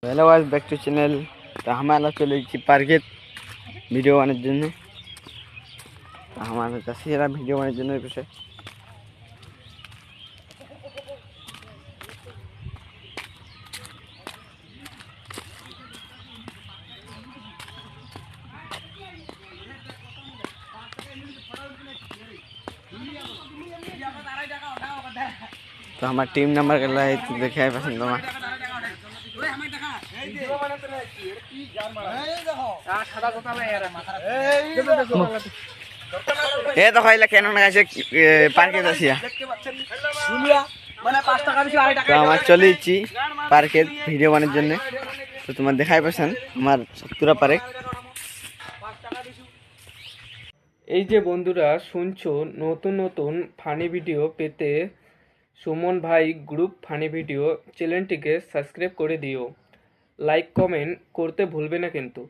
Hello guys, back to channel. तो हमारा चले पार्के वीडियो बनाने जन्य। तो हमारा चाषीरा वीडियो बनाने जन्य बसे। तो हमारा टीम नंबर कर रहा है, तो देखे पसंद এ তো খাইলা কেন না আছে পার্কে যাচ্ছিয়া। তো আমার চলেছি পার্কে ভিডিও বানানোর জন্য। তো তোমার দেখাই পাচ্ছেন আমার সত্তরা পার্ক। এই যে বন্ধুরা শুনছো, নতুন নতুন ফানি ভিডিও পেতে সুমন ভাই গ্রুপ ফানি ভিডিও চ্যানেলটিকে সাবস্ক্রাইব করে দিও। লাইক কমেন্ট করতে ভুলবে না কিন্তু।